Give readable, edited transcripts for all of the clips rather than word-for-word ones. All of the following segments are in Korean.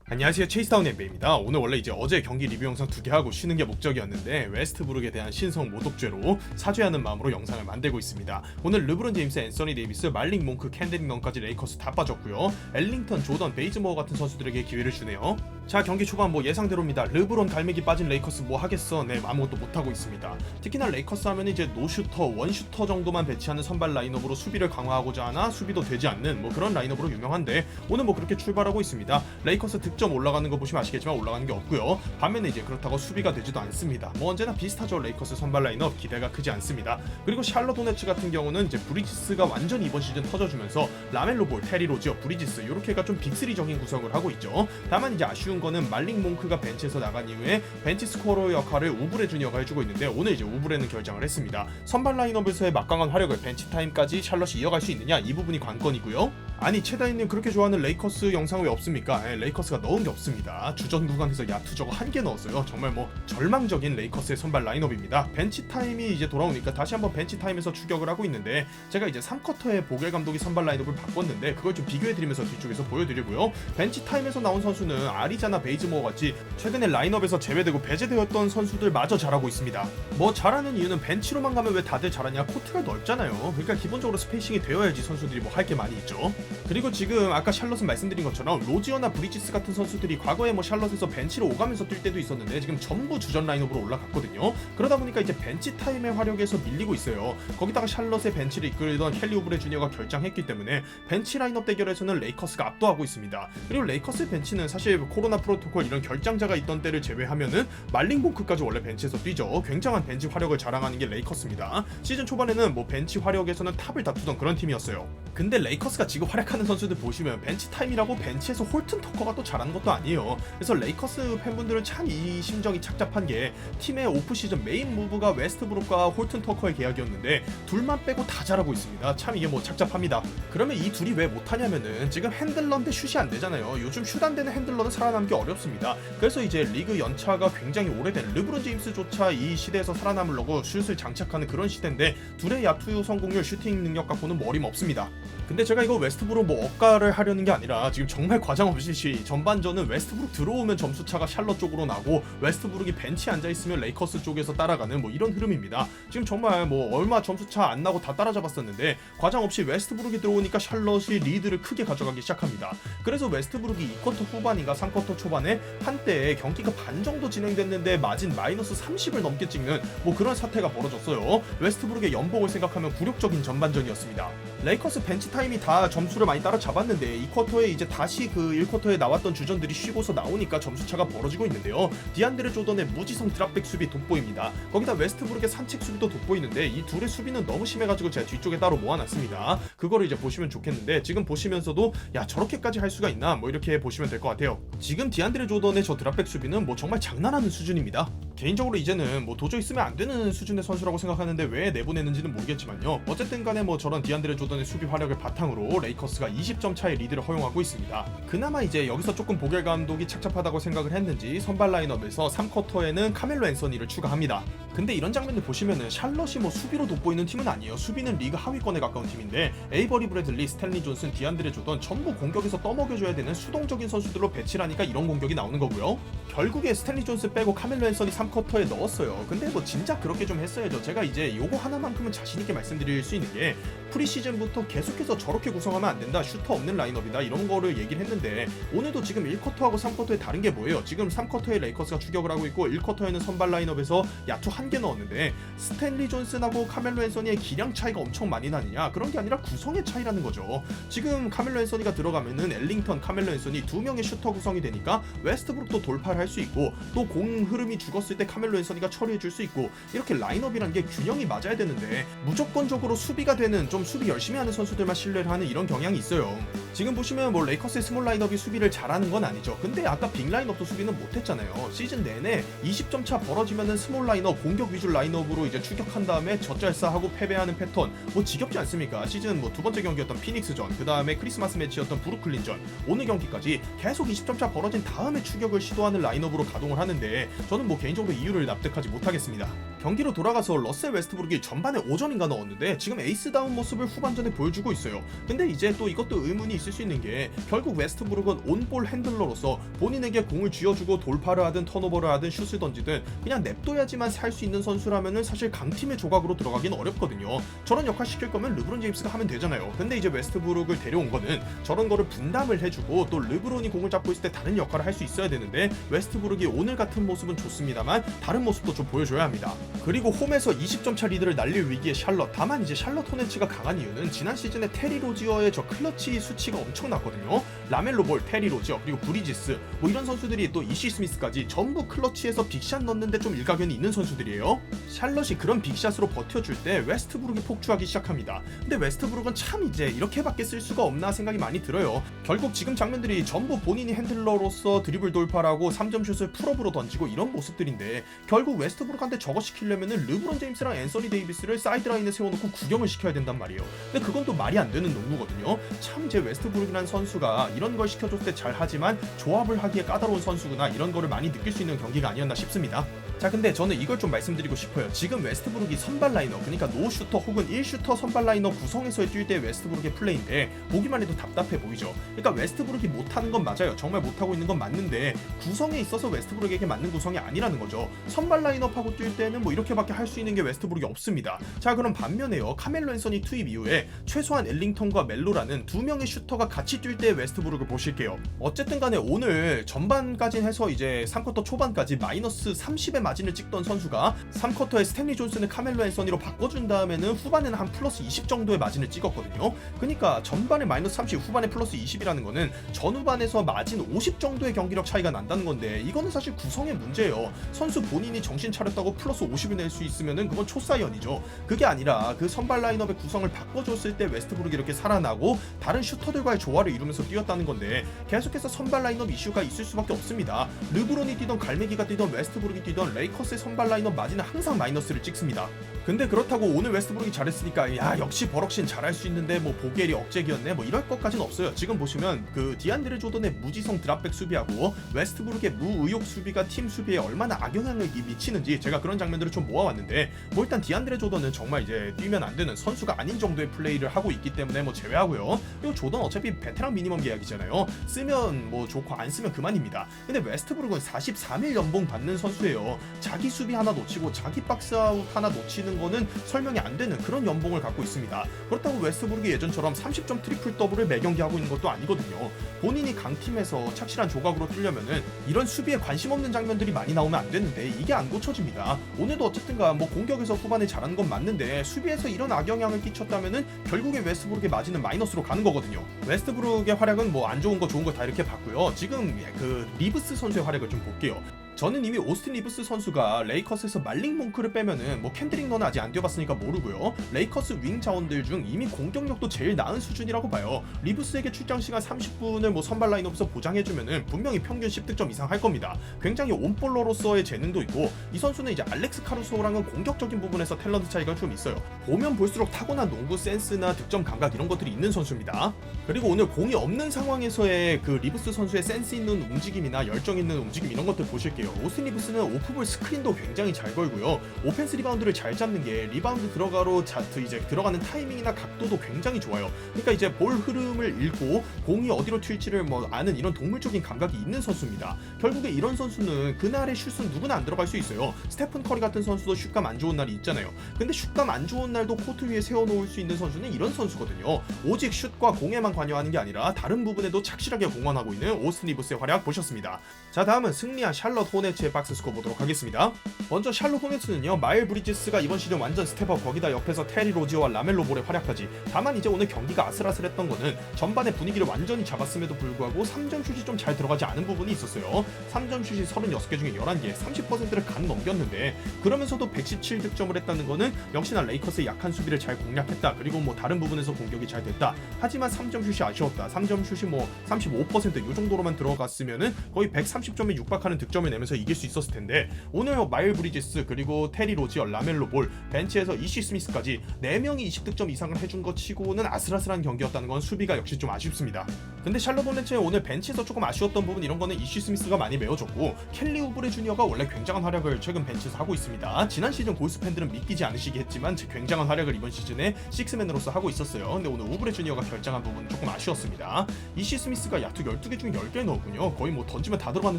안녕하세요, 체이스다운 엠베입니다. 오늘 원래 이제 어제 경기 리뷰 영상 2개 하고 쉬는 게 목적이었는데 웨스트브룩에 대한 신성 모독죄로 사죄하는 마음으로 영상을 만들고 있습니다. 오늘 르브론 제임스, 앤서니 데이비스, 말릭 몽크, 켄드릭 넌까지 레이커스 다 빠졌고요. 엘링턴, 조던, 베이즈모어 같은 선수들에게 기회를 주네요. 자, 경기 초반 뭐 예상대로입니다. 르브론 갈매기 빠진 레이커스 뭐 하겠어? 네, 아무것도 못하고 있습니다. 특히나 레이커스 하면 이제 노슈터, 원슈터 정도만 배치하는 선발 라인업으로 수비를 강화하고자 하나 수비도 되지 않는 뭐 그런 라인업으로 유명한데 오늘 뭐 그렇게 출발하고 있습니다. 레이커스 득점 올라가는 거 보시면 아시겠지만 올라가는 게 없고요. 반면에 이제 그렇다고 수비가 되지도 않습니다. 뭐 언제나 비슷하죠. 레이커스 선발 라인업 기대가 크지 않습니다. 그리고 샬럿 호네츠 같은 경우는 이제 브리지스가 완전히 이번 시즌 터져주면서 라멜로 볼, 테리 로지어, 브리지스 이렇게가 좀 빅3적인 구성을 하고 있죠. 다만 이제 아쉬운 거는 말릭 몽크가 벤치에서 나간 이후에 벤치 스코어 역할을 우브레 주니어가 해주고 있는데 오늘 이제 우브레는 결장을 했습니다. 선발 라인업에서의 막강한 화력을 벤치 타임까지 샬럿이 이어갈 수 있느냐, 이 부분이 관건이고요. 아니, 최다인님 그렇게 좋아하는 레이커스 영상 왜 없습니까? 레이커스가 넣은 게 없습니다. 주전 구간에서 야투 저거 한 개 넣었어요. 정말 뭐 절망적인 레이커스의 선발 라인업입니다. 벤치 타임이 이제 돌아오니까 다시 한번 벤치 타임에서 추격을 하고 있는데 제가 이제 3쿼터에 보겔 감독이 선발 라인업을 바꿨는데 그걸 좀 비교해드리면서 뒤쪽에서 보여드리고요. 벤치 타임에서 나온 선수는 아리자나 베이즈모어 같이 최근에 라인업에서 제외되고 배제되었던 선수들 마저 잘하고 있습니다. 뭐 잘하는 이유는 벤치로만 가면 왜 다들 잘하냐? 코트가 넓잖아요. 그러니까 기본적으로 스페이싱이 되어야지 선수들이 뭐 할 게 많이 있죠. 그리고 지금 아까 샬럿은 말씀드린 것처럼 로지어나 브리지스 같은 선수들이 과거에 뭐 샬럿에서 벤치로 오가면서 뛸 때도 있었는데 지금 전부 주전 라인업으로 올라갔거든요. 그러다 보니까 이제 벤치 타임의 화력에서 밀리고 있어요. 거기다가 샬럿의 벤치를 이끌던 켈리 오브레 주니어가 결장했기 때문에 벤치 라인업 대결에서는 레이커스가 압도하고 있습니다. 그리고 레이커스 벤치는 사실 코로나 프로토콜 이런 결장자가 있던 때를 제외하면은 말링 몽크까지 원래 벤치에서 뛰죠. 굉장한 벤치 화력을 자랑하는 게 레이커스입니다. 시즌 초반에는 뭐 벤치 화력에서는 탑을 다투던 그런 팀이었어요. 근데 레이커스가 지금 활약하는 선수들 보시면 벤치 타임이라고 벤치에서 홀튼 터커가 또 잘하는 것도 아니에요. 그래서 레이커스 팬분들은 참 이 심정이 착잡한 게 팀의 오프시즌 메인 무브가 웨스트브룩과 홀튼 터커의 계약이었는데 둘만 빼고 다 잘하고 있습니다. 참 이게 뭐 착잡합니다. 그러면 이 둘이 왜 못하냐면은 지금 핸들러인데 슛이 안 되잖아요. 요즘 슛 안 되는 핸들러는 살아남기 어렵습니다. 그래서 이제 리그 연차가 굉장히 오래된 르브론 제임스조차 이 시대에서 살아남으려고 슛을 장착하는 그런 시대인데 둘의 야투 성공률, 슈팅 능력 갖고는 뭐 어림없습니다. 근데 제가 이거 웨스트브룩 뭐 억가를 하려는 게 아니라 지금 정말 과장 없이 전반전은 웨스트브룩 들어오면 점수차가 샬럿 쪽으로 나고 웨스트브룩이 벤치에 앉아있으면 레이커스 쪽에서 따라가는 뭐 이런 흐름입니다. 지금 정말 뭐 얼마 점수차 안 나고 다 따라잡았었는데 과장 없이 웨스트브룩이 들어오니까 샬럿이 리드를 크게 가져가기 시작합니다. 그래서 웨스트브룩이 2쿼터 후반인가 3쿼터 초반에 한때 경기가 반 정도 진행됐는데 마진 마이너스 30을 넘게 찍는 뭐 그런 사태가 벌어졌어요. 웨스트브룩의 연봉을 생각하면 굴욕적인 전반전이었습니다. 레이커스 벤치 타임이 다 점수를 많이 따라잡았는데 2쿼터에 이제 다시 그 1쿼터에 나왔던 주전들이 쉬고서 나오니까 점수차가 벌어지고 있는데요. 디안드레 조던의 무지성 드랍백 수비 돋보입니다. 거기다 웨스트브룩의 산책 수비도 돋보이는데 이 둘의 수비는 너무 심해가지고 제가 뒤쪽에 따로 모아놨습니다. 그거를 이제 보시면 좋겠는데 지금 보시면서도 야 저렇게까지 할 수가 있나 뭐 이렇게 보시면 될 것 같아요. 지금 디안드레 조던의 저 드랍백 수비는 뭐 정말 장난하는 수준입니다. 개인적으로 이제는 뭐 도저히 쓰면 안 되는 수준의 선수라고 생각하는데 왜 내보내는지는 모르겠지만요. 어쨌든 간에 뭐 저런 디안드레 조던의 수비 화력을 바탕으로 레이커스가 20점 차의 리드를 허용하고 있습니다. 그나마 이제 여기서 조금 보겔 감독이 착잡하다고 생각을 했는지 선발 라인업에서 3쿼터에는 카멜로 앤서니를 추가합니다. 근데 이런 장면을 보시면은 샬럿이 뭐 수비로 돋보이는 팀은 아니에요. 수비는 리그 하위권에 가까운 팀인데 에이버리 브래들리, 스탠리 존슨, 디안드레 조던 전부 공격에서 떠먹여줘야 되는 수동적인 선수들로 배치하니까 이런 공격이 나오는 거고요. 결국에 스탠리 존슨 빼고 카멜로 앤서니 3쿼터에 넣었어요. 근데 뭐 진짜 그렇게 좀 했어야죠. 제가 이제 요거 하나만큼은 자신있게 말씀드릴 수 있는 게 프리시즌부터 계속해서 저렇게 구성하면 안 된다, 슈터 없는 라인업이다 이런 거를 얘기를 했는데 오늘도 지금 1쿼터하고 3쿼터에 다른 게 뭐예요? 지금 3쿼터에 레이커스가 추격을 하고 있고 1쿼터에는 선발 라인업에서 야투 한 개 넣었는데 스탠리 존슨하고 카멜로 앤서니의 기량 차이가 엄청 많이 나느냐? 그런 게 아니라 구성의 차이라는 거죠. 지금 카멜로 앤서니가 들어가면은 엘링턴, 카멜로 앤서니 두 명의 슈터 구성이 되니까 웨스트브룩도 돌파를 할 수 있고 또 공 흐름이 죽었을 때 카멜로 앤서니가 처리해 줄 수 있고 이렇게 라인업이란 게 균형이 맞아야 되는데 무조건적으로 수비가 되는 좀 수비 열심히 하는 선수들만 신뢰를 하는 이런 경향이 있어요. 지금 보시면 뭐 레이커스의 스몰 라인업이 수비를 잘하는 건 아니죠. 근데 아까 빅 라인업도 수비는 못했잖아요. 시즌 내내 20점 차 벌어지면은 스몰 라인업, 공격 위주 라인업으로 이제 추격한 다음에 젖잘싸하고 패배하는 패턴 뭐 지겹지 않습니까? 시즌 뭐 두 번째 경기였던 피닉스전, 그 다음에 크리스마스 매치였던 브루클린전, 오늘 경기까지 계속 20점 차 벌어진 다음에 추격을 시도하는 라인업으로 가동을 하는데 저는 뭐 개인적으로 이유를 납득하지 못하겠습니다. 경기로 돌아가서 러셀 웨스트브룩이 전반에 5점인가 넣었는데 지금 에이스다운 모습 모습을 후반전에 보여주고 있어요. 근데 이제 또 이것도 의문이 있을 수 있는 게 결국 웨스트브룩은 온볼 핸들러로서 본인에게 공을 쥐어주고 돌파를 하든 턴오버를 하든 슛을 던지든 그냥 냅둬야지만 살 수 있는 선수라면은 사실 강팀의 조각으로 들어가긴 어렵거든요. 저런 역할 시킬 거면 르브론 제임스가 하면 되잖아요. 근데 이제 웨스트브룩을 데려온 거는 저런 거를 분담을 해주고 또 르브론이 공을 잡고 있을 때 다른 역할을 할 수 있어야 되는데 웨스트브룩이 오늘 같은 모습은 좋습니다만 다른 모습도 좀 보여줘야 합니다. 그리고 홈에서 20점 차 리드를 날릴 위기에 샬럿. 다만 이제 샬럿 호네츠가 강한 이유는 지난 시즌에 테리 로지어의 저 클러치 수치가 엄청났거든요. 라멜로 볼, 테리 로지어, 그리고 브리지스 뭐 이런 선수들이 또 이시 스미스까지 전부 클러치에서 빅샷 넣는데 좀 일가견이 있는 선수들이에요. 샬럿이 그런 빅샷으로 버텨줄 때 웨스트브룩이 폭주하기 시작합니다. 근데 웨스트브룩은 참 이제 이렇게밖에 쓸 수가 없나 생각이 많이 들어요. 결국 지금 장면들이 전부 본인이 핸들러로서 드리블 돌파라고 3점 슛을 풀업으로 던지고 이런 모습들인데 결국 웨스트브룩한테 저거 시키려면은 르브론 제임스랑 앤서니 데이비스를 사이드라인에 세워놓고 구경을 시켜야 된단 말이에요. 근데 그건 또 말이 안 되는 농구거든요. 참 이제 웨스트브룩이라는 선수가 이런 걸 시켜줬을 때 잘하지만 조합을 하기에 까다로운 선수구나 이런 거를 많이 느낄 수 있는 경기가 아니었나 싶습니다. 자 근데 저는 이걸 좀 말씀드리고 싶어요. 지금 웨스트브룩이 선발 라이너 그러니까 노슈터 혹은 1슈터 선발 라이너 구성에서 뛸 때 웨스트브룩의 플레이인데 보기만 해도 답답해 보이죠. 그러니까 웨스트브룩이 못하는 건 맞아요. 정말 못하고 있는 건 맞는데 구성에 있어서 웨스트브룩에게 맞는 구성이 아니라는 거죠. 선발 라인업하고 뛸 때는 뭐 이렇게밖에 할 수 있는 게 웨스트브룩이 없습니다. 자 그럼 반면에요. 카멜로 앤서니 투입 이후에 최소한 엘링턴과 멜로라는 두 명의 슈터가 같이 뛸 때 웨스트브룩을 보실게요. 어쨌든 간에 오늘 전반까지 해서 이제 3쿼터 초반까지 마이너스 30의 마진을 찍던 선수가 3쿼터에 스탠리 존슨을 카멜로 앤서니로 바꿔준 다음에는 후반에는 한 플러스 20 정도의 마진을 찍었거든요. 그러니까 전반에 마이너스 30, 후반에 플러스 20이라는 거는 전후반에서 마진 50 정도의 경기력 차이가 난다는 건데 이거는 사실 구성의 문제예요. 선수 본인이 정신 차렸다고 플러스 50을 낼 수 있으면은 그건 초사이언이죠. 그게 아니라 그 선발 라인업의 구성을 바꿔줬을 때 웨스트브룩이 이렇게 살아나고 다른 슈터들과의 조화를 이루면서 뛰었다는 건데 계속해서 선발 라인업 이슈가 있을 수밖에 없습니다. 르브론이 뛰던 갈매기가 뛰던 웨스트브룩이 뛰던 레이커스의 선발 라인업 마진은 항상 마이너스를 찍습니다. 근데 그렇다고 오늘 웨스트브룩이 잘했으니까 야 역시 버럭신 잘할 수 있는데 뭐 보겔이 억제기였네 뭐 이럴 것까지는 없어요. 지금 보시면 그 디안드레 조던의 무지성 드랍백 수비하고 웨스트브룩의 무의욕 수비가 팀 수비에 얼마나 악영향을 미치는지 제가 그런 장면들을 좀 모아왔는데 뭐 일단 디안드레 조던은 정말 이제 뛰면 안 되는 선수가 아닌 정도의 플레이를 하고 있기 때문에 뭐 제외하고요. 그리고 조던 어차피 베테랑 미니멈 계약이잖아요. 쓰면 뭐 좋고 안 쓰면 그만입니다. 근데 웨스트브룩은 43일 연봉 받는 선수예요. 자기 수비 하나 놓치고 자기 박스아웃 하나 놓치는 거는 설명이 안 되는 그런 연봉을 갖고 있습니다. 그렇다고 웨스트브룩이 예전처럼 30점 트리플 더블을 매경기 하고 있는 것도 아니거든요. 본인이 강팀에서 착실한 조각으로 뛰려면은 이런 수비에 관심 없는 장면들이 많이 나오면 안 되는데 이게 안 고쳐집니다. 오늘도 어쨌든가 뭐 공격에서 후반에 잘하는 건 맞는데 수비에서 이런 악영향을 끼쳤다면은 결국에 웨스트브룩의 마진은 마이너스로 가는 거거든요. 웨스트브룩의 활약은 뭐 안 좋은 거 좋은 거 다 이렇게 봤고요. 지금 그 리브스 선수의 활약을 좀 볼게요. 저는 이미 오스틴 리브스 선수가 레이커스에서 말릭 몽크를 빼면은 뭐 캔드릭 너는 아직 안 뛰어봤으니까 모르고요. 레이커스 윙 자원들 중 이미 공격력도 제일 나은 수준이라고 봐요. 리브스에게 출장 시간 30분을 뭐 선발 라인업에서 보장해주면은 분명히 평균 10득점 이상 할 겁니다. 굉장히 온볼러로서의 재능도 있고 이 선수는 이제 알렉스 카루소랑은 공격적인 부분에서 탤런트 차이가 좀 있어요. 보면 볼수록 타고난 농구 센스나 득점 감각 이런 것들이 있는 선수입니다. 그리고 오늘 공이 없는 상황에서의 그 리브스 선수의 센스 있는 움직임이나 열정 있는 움직임 이런 것들 보실게요. 오스틴 리브스는 오프볼 스크린도 굉장히 잘 걸고요. 오펜스 리바운드를 잘 잡는 게 리바운드 들어가로 이제 들어가는 타이밍이나 각도도 굉장히 좋아요. 그러니까 이제 볼 흐름을 읽고 공이 어디로 튈지를 뭐 아는 이런 동물적인 감각이 있는 선수입니다. 결국에 이런 선수는 그날의 슛은 누구나 안 들어갈 수 있어요. 스테픈 커리 같은 선수도 슛감 안 좋은 날이 있잖아요. 근데 슛감 안 좋은 날도 코트 위에 세워놓을 수 있는 선수는 이런 선수거든요. 오직 슛과 공에만 관여하는 게 아니라 다른 부분에도 착실하게 공헌하고 있는 오스틴 리브스의 활약 보셨습니다. 자 다음은 승리한 샬럿 호네츠의 박스 스코어 보도록 하겠습니다. 먼저 샬럿 호네츠는요 마일 브리지스가 이번 시즌 완전 스텝업 거기다 옆에서 테리 로지어와 라멜로 볼의 활약까지. 다만 이제 오늘 경기가 아슬아슬했던 거는 전반의 분위기를 완전히 잡았음에도 불구하고 3점 슛이 좀 잘 들어가지 않은 부분이 있었어요. 3점 슛이 36개 중에 11개 30%를 간 넘겼는데 그러면서도 117득점을 했다는 거는 역시나 레이커스의 약한 수비를 잘 공략했다. 그리고 뭐 다른 부분에서 공격이 잘 됐다. 하지만 3점 슛이 아쉬웠다. 3점 슛이 뭐 35%이 정도로만 들어갔으면은 거의 130점에 육박하는 득점을 내면서 보여주면서 이길 수 있었을 텐데 오늘 마일 브리지스 그리고 테리 로지어, 라멜로 볼, 벤치에서 이시 스미스까지 4명이 20득점 이상을 해준 것 치고는 아슬아슬한 경기였다는 건 수비가 역시 좀 아쉽습니다. 근데 샬럿 hornets의 오늘 벤치에서 조금 아쉬웠던 부분 이런 거는 이시 스미스가 많이 메워줬고 켈리 우브레 주니어가 원래 굉장한 활약을 최근 벤치에서 하고 있습니다. 지난 시즌 골스 팬들은 믿기지 않으시게 했지만 굉장한 활약을 이번 시즌에 식스맨으로서 하고 있었어요. 근데 오늘 우브레 주니어가 결정한 부분은 조금 아쉬웠습니다. 이시 스미스가 야투 12개 중 10개 넣었군요. 거의 뭐 던지면 다 들어가는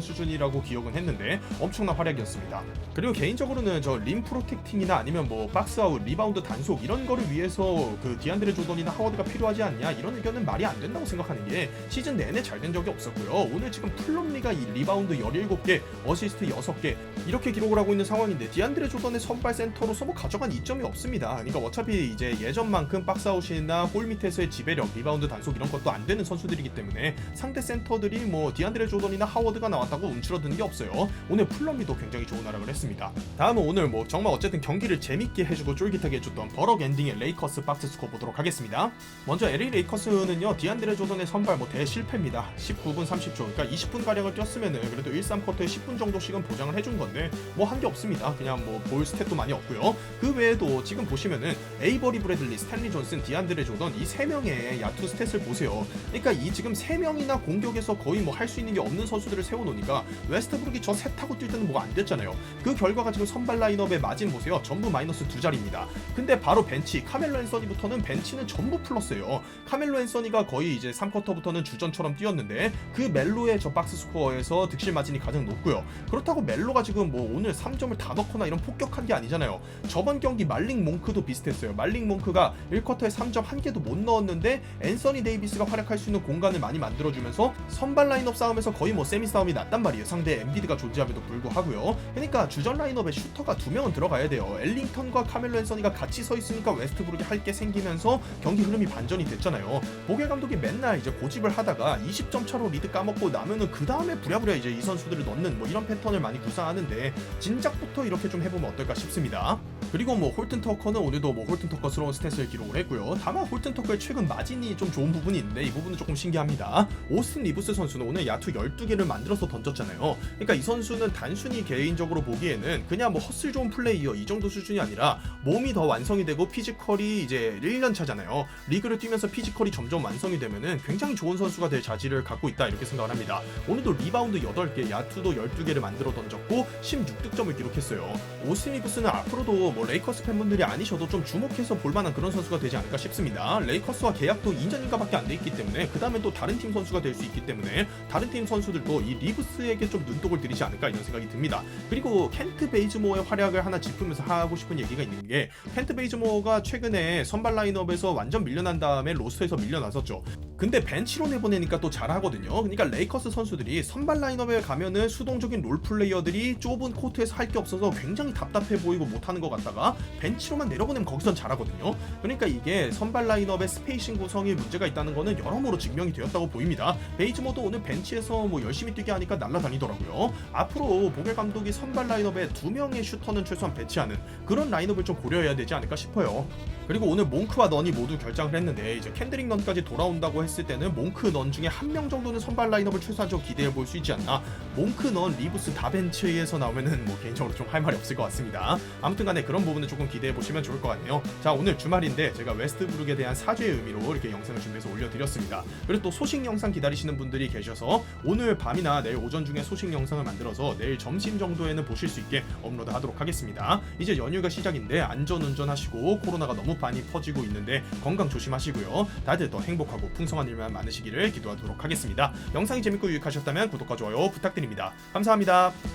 수준이라고 기억은 했는데 엄청난 활약이었습니다. 그리고 개인적으로는 저 림 프로텍팅이나 아니면 뭐 박스아웃, 리바운드 단속 이런 거를 위해서 그 디안드레 조던이나 하워드가 필요하지 않냐 이런 의견은 말이 안 된다고 생각하는 게 시즌 내내 잘 된 적이 없었고요. 오늘 지금 플럼리가 이 리바운드 17개, 어시스트 6개 이렇게 기록을 하고 있는 상황인데 디안드레 조던의 선발 센터로서 뭐 가져간 이점이 없습니다. 그러니까 어차피 이제 예전만큼 박스아웃이나 골 밑에서의 지배력, 리바운드 단속 이런 것도 안 되는 선수들이기 때문에 상대 센터들이 뭐 디안드레 조던이나 하워드가 나왔다고 움츠러드는 게 없어요. 오늘 플럼리도 굉장히 좋은 활약을 했습니다. 다음은 오늘 뭐 정말 어쨌든 경기를 재밌게 해주고 쫄깃하게 해줬던 버럭 엔딩의 레이커스 박스 스코어 보도록 하겠습니다. 먼저 LA 레이커스는요 디안드레 조던의 선발 뭐 대실패입니다. 19분 30초 그러니까 20분 가량을 뛰었으면은 그래도 1-3쿼터에 10분 정도씩은 보장을 해준 건데 뭐 한 게 없습니다. 그냥 뭐 볼 스탯도 많이 없고요. 그 외에도 지금 보시면은 에이버리 브래들리, 스탠리 존슨, 디안드레 조던 이 3명의 야투 스탯을 보세요. 그러니까 이 지금 3명이나 공격에서 거의 뭐 할 수 있는 게 없는 선수들을 세워놓으니까 웨스트브룩이 저 셋하고 뛸 때는 뭐가 안 됐잖아요. 그 결과가 지금 선발 라인업의 마진 보세요. 전부 마이너스 2자리입니다. 근데 바로 벤치 카멜로 앤서니부터는 벤치는 전부 플러스예요. 카멜로 앤서니가 거의 이제 3쿼터부터는 주전처럼 뛰었는데 그 멜로의 저 박스 스코어에서 득실 마진이 가장 높고요. 그렇다고 멜로가 지금 뭐 오늘 3점을 다 넣거나 이런 폭격한 게 아니잖아요. 저번 경기 말링 몽크도 비슷했어요. 말링 몽크가 1쿼터에 3점 한 개도 못 넣었는데 앤서니 데이비스가 활약할 수 있는 공간을 많이 만들어주면서 선발 라인업 싸움에서 거의 뭐 세미 싸움이 났단 말이에요. 상대 엠비드가 존재함에도 불구하고요. 그러니까 주전 라인업에 슈터가 2명은 들어가야 돼요. 엘링턴과 카멜로 앤서니가 같이 서 있으니까 웨스트브룩이 할 게 생기면서 경기 흐름이 반전이 됐잖아요. 보겔 감독이 맨날 이제 고집을 하다가 20점 차로 리드 까먹고 나면은 그 다음에 부랴부랴 이제 이 선수들을 넣는 뭐 이런 패턴을 많이 구사하는데 진작부터 이렇게 좀 해보면 어떨까 싶습니다. 그리고 뭐 홀튼 터커는 오늘도 뭐 홀튼 터커스러운 스탯을 기록을 했고요. 다만 홀튼 터커의 최근 마진이 좀 좋은 부분이 있는데 이 부분은 조금 신기합니다. 오스틴 리브스 선수는 오늘 야투 12개를 만들어서 던졌잖아요. 그러니까 이 선수는 단순히 개인적으로 보기에는 그냥 뭐 헛슬 좋은 플레이어 이 정도 수준이 아니라 몸이 더 완성이 되고 피지컬이 이제 1년 차잖아요. 리그를 뛰면서 피지컬이 점점 완성이 되면은 굉장히 좋은 선수가 될 자질을 갖고 있다 이렇게 생각을 합니다. 오늘도 리바운드 8개, 야투도 12개를 만들어 던졌고 16득점을 기록했어요. 오스틴 리브스는 앞으로도 뭐 레이커스 팬분들이 아니셔도 좀 주목해서 볼만한 그런 선수가 되지 않을까 싶습니다. 레이커스와 계약도 2년인가밖에 안 돼 있기 때문에 그 다음에 또 다른 팀 선수가 될 수 있기 때문에 다른 팀 선수들도 이 리브스에게 좀 눈독을 들이지 않을까 이런 생각이 듭니다. 그리고 켄트 베이즈모어의 활약을 하나 짚으면서 하고 싶은 얘기가 있는 게 켄트 베이즈모어가 최근에 선발 라인업에서 완전 밀려난 다음에 로스터에서 밀려났었죠. 근데 벤치로 내보내니까 또 잘하거든요. 그러니까 레이커스 선수들이 선발 라인업에 가면은 수동적인 롤 플레이어들이 좁은 코트에서 할 게 없어서 굉장히 답답해 보이고 못하는 것 같다가 벤치로만 내려보내면 거기선 잘하거든요. 그러니까 이게 선발 라인업의 스페이싱 구성에 문제가 있다는 거는 여러모로 증명이 되었다고 보입니다. 베이즈모도 오늘 벤치에서 뭐 열심히 뛰게 하니까 날아다니더라고요. 앞으로 보겔 감독이 선발 라인업에 2명의 슈터는 최소한 배치하는 그런 라인업을 좀 고려해야 되지 않을까 싶어요. 그리고 오늘 몽크와 넌이 모두 결장을 했는데 이제 캔드릭 넌까지 돌아온다고 했을 때는 몽크 넌 중에 한 명 정도는 선발 라인업을 최소한 좀 기대해 볼 수 있지 않나. 몽크 넌 리브스 다 벤치에서 나오면은 뭐 개인적으로 좀 할 말이 없을 것 같습니다. 아무튼간에 그런 부분을 조금 기대해 보시면 좋을 것 같네요. 자, 오늘 주말인데 제가 웨스트브룩에 대한 사죄의 의미로 이렇게 영상을 준비해서 올려드렸습니다. 그리고 또 소식 영상 기다리시는 분들이 계셔서 오늘 밤이나 내일 오전 중에 소식 영상을 만들어서 내일 점심 정도에는 보실 수 있게 업로드하도록 하겠습니다. 이제 연휴가 시작인데 안전운전 하시고 코로나가 너무 많이 퍼지고 있는데 건강 조심하시고요. 다들 더 행복하고 풍성한 일만 많으시기를 기도하도록 하겠습니다. 영상이 재밌고 유익하셨다면 구독과 좋아요 부탁드립니다. 감사합니다.